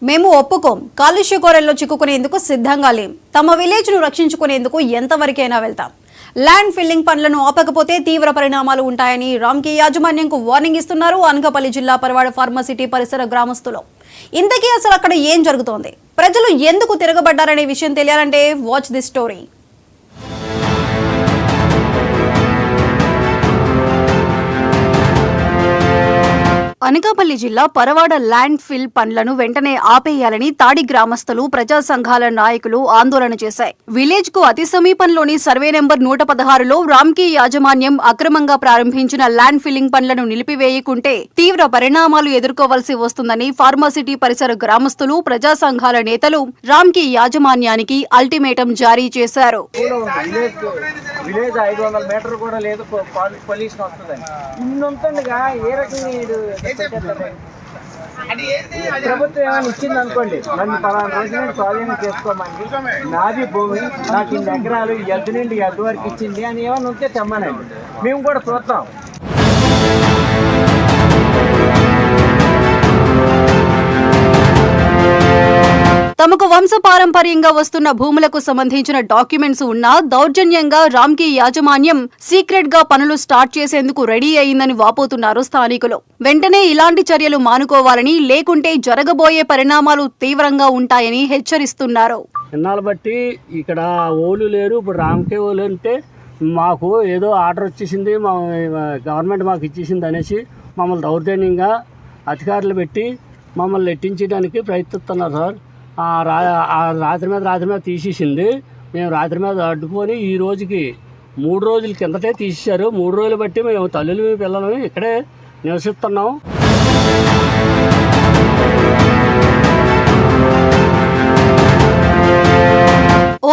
మేము ఒప్పుకోం. కాలుష్య కోరల్లో చిక్కుకునేందుకు సిద్ధంగా లేం. తమ విలేజ్ ను రక్షించుకునేందుకు ఎంతవరకైనా వెళ్తాం. ల్యాండ్ ఫిల్లింగ్ పనులను ఆపకపోతే తీవ్ర పరిణామాలు ఉంటాయని రామ్కి యాజమాన్యంకు వార్నింగ్ ఇస్తున్నారు అనకాపల్లి జిల్లా పరవాడ ఫార్మాసిటీ పరిసర గ్రామస్తులు. ఇంతకీ అసలు అక్కడ ఏం జరుగుతోంది, ప్రజలు ఎందుకు తిరగబడ్డారనే విషయం తెలియాలంటే వాచ్ దిస్ స్టోరీ. అనకాపల్లి జిల్లా పరవాడ ల్యాండ్ ఫిల్ పనులను వెంటనే ఆపేయాలని తాడి గ్రామస్తులు, ప్రజా సంఘాల నాయకులు ఆందోళన చేశాయి. విలేజ్ కు అతి సమీపంలోని సర్వే నెంబర్ 116లో రామ్కి యాజమాన్యం అక్రమంగా ప్రారంభించిన ల్యాండ్ ఫిల్లింగ్ పనులను నిలిపివేయకుంటే తీవ్ర పరిణామాలు ఎదుర్కోవాల్సి వస్తుందని ఫార్మాసిటీ పరిసర గ్రామస్తులు, ప్రజా సంఘాల నేతలు రామ్కి యాజమాన్యానికి అల్టిమేటం జారీ చేశారు. విలేజ్ 500 మీటర్ కూడా లేదు, పొల్యూషన్ వస్తుందని ఇన్నుంటుండగా ఏ రకంగా ప్రభుత్వం ఏమైనా ఇచ్చింది అనుకోండి, నన్ను 10 రోజుల స్వాధీనం చేసుకోమని, నాది భూమి, నాకు ఇన్ని ఎకరాలు ఎద్దు నుండి ఎద్దు వరకు ఇచ్చింది అని ఏమైనా ఉంటే తెమ్మనండి, మేము కూడా చూద్దాం. తమకు వంశపారంపర్యంగా వస్తున్న భూములకు సంబంధించిన డాక్యుమెంట్స్ ఉన్నా దౌర్జన్యంగా రామ్కి యాజమాన్యం సీక్రెట్ గా పనులు స్టార్ట్ చేసేందుకు రెడీ అయిందని వాపోతున్నారు స్థానికులు. వెంటనే ఇలాంటి చర్యలు మానుకోవాలని, లేకుంటే జరగబోయే పరిణామాలు తీవ్రంగా ఉంటాయని హెచ్చరిస్తున్నారు. ఇన్నాళ్ళు బట్టి ఇక్కడ ఓలు లేరు, ఇప్పుడు రామ్కే ఓలు అంటే మాకు ఏదో ఆర్డర్ వచ్చేసింది, మా గవర్నమెంట్ మాకు ఇచ్చేసింది అనేసి మమ్మల్ని దౌర్జన్యంగా అధికారులు పెట్టి మమ్మల్ని ఎట్టించడానికి ప్రయత్నిస్తున్నారు సార్. రాత్రి మీద తీసేసింది. మేము రాత్రి మీద అడ్డుకొని ఈ రోజుకి 3 రోజుల కిందటే తీసేశారు. 3 రోజులు బట్టి మేము తల్లులు పిల్లలు ఇక్కడే నివసిస్తున్నాం.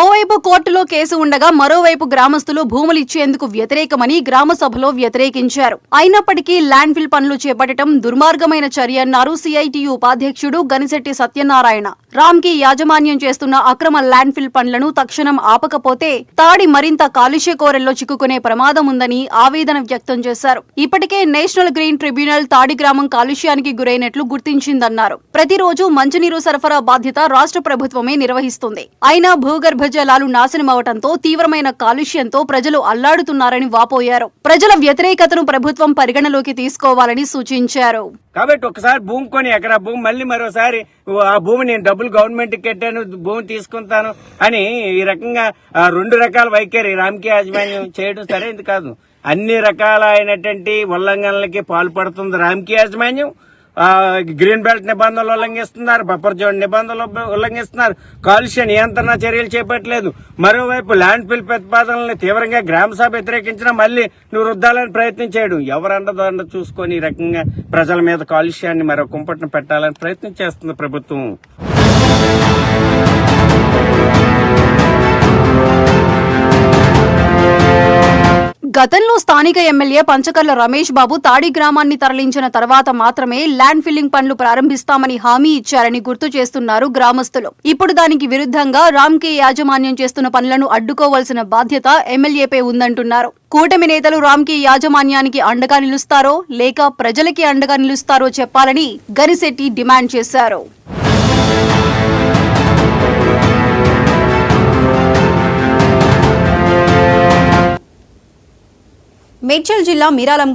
ఓవైపు కోర్టులో కేసు ఉండగా మరోవైపు గ్రామస్తులు భూములు ఇచ్చేందుకు వ్యతిరేకమని గ్రామ సభలో వ్యతిరేకించారు. అయినప్పటికీ ల్యాండ్ ఫిల్ పనులు చేపట్టడం దుర్మార్గమైన చర్య అన్నారు సిఐటియు ఉపాధ్యక్షుడు గనిశెట్టి సత్యనారాయణ. రామ్కి యాజమాన్యం చేస్తున్న అక్రమ ల్యాండ్ ఫిల్ పనులను తక్షణం ఆపకపోతే తాడి మరింత కాలుష్య కోరల్లో చిక్కుకునే ప్రమాదం ఉందని ఆవేదన వ్యక్తం చేశారు. ఇప్పటికే నేషనల్ గ్రీన్ ట్రిబ్యునల్ తాడి గ్రామం కాలుష్యానికి గురైనట్లు గుర్తించిందన్నారు. ప్రతిరోజు మంచినీరు సరఫరా బాధ్యత రాష్ట్ర ప్రభుత్వమే నిర్వహిస్తుంది. అయినా భూగర్భ జలాలు నాశనమవటంతో తీవ్రమైన కాలుష్యంతో ప్రజలు అల్లాడుతున్నారని వాపోయారు. ప్రజల వ్యతిరేకతను ప్రభుత్వం పరిగణలోకి తీసుకోవాలని సూచించారు. కాబట్టి ఒకసారి భూమి కొని ఎకరా భూమి మళ్ళీ మరోసారి ఆ భూమి నేను డబ్బులు గవర్నమెంట్ కట్టాను, భూమి తీసుకుంటాను అని ఈ రకంగా 2 రకాల వైఖరి రామ్కి యాజమాన్యం చేయడం సరైనది కాదు. అన్ని రకాలైనటువంటి ఉల్లంఘనలకి పాల్పడుతుంది రామ్కి యాజమాన్యం. గ్రీన్ బెల్ట్ నిబంధనలు ఉల్లంఘిస్తున్నారు, బఫర్ జోన్ నిబంధనలు ఉల్లంఘిస్తున్నారు, కాలుష్య నియంత్రణ చర్యలు చేపట్టలేదు. మరోవైపు ల్యాండ్ ఫిల్ ప్రతిపాదనల్ని తీవ్రంగా గ్రామ సభ వ్యతిరేకించినా మళ్ళీ నువ్వు రుద్దాలని ప్రయత్నం చేయడం, ఎవరండదండ చూసుకొని ఈ రకంగా ప్రజల మీద కాలుష్యాన్ని మరో కుంపటిని పెట్టాలని ప్రయత్నం చేస్తుంది ప్రభుత్వం. గతంలో స్థానిక ఎమ్మెల్యే పంచకర్ల రమేష్ బాబు తాడి గ్రామాన్ని తరలించిన తర్వాత మాత్రమే ల్యాండ్ ఫిల్లింగ్ పనులు ప్రారంభిస్తామని హామీ ఇచ్చారని గుర్తు చేస్తున్నారు గ్రామస్తులు. ఇప్పుడు దానికి విరుద్ధంగా రామ్కి యాజమాన్యం చేస్తున్న పనులను అడ్డుకోవాల్సిన బాధ్యత ఎమ్మెల్యేపై ఉందంటున్నారు. కూటమి నేతలు రామ్కి యాజమాన్యానికి అండగా నిలుస్తారో లేక ప్రజలకి అండగా నిలుస్తారో చెప్పాలని గనిశెట్టి డిమాండ్ చేశారు. మేడ్చల్ జిల్లా మీరాలం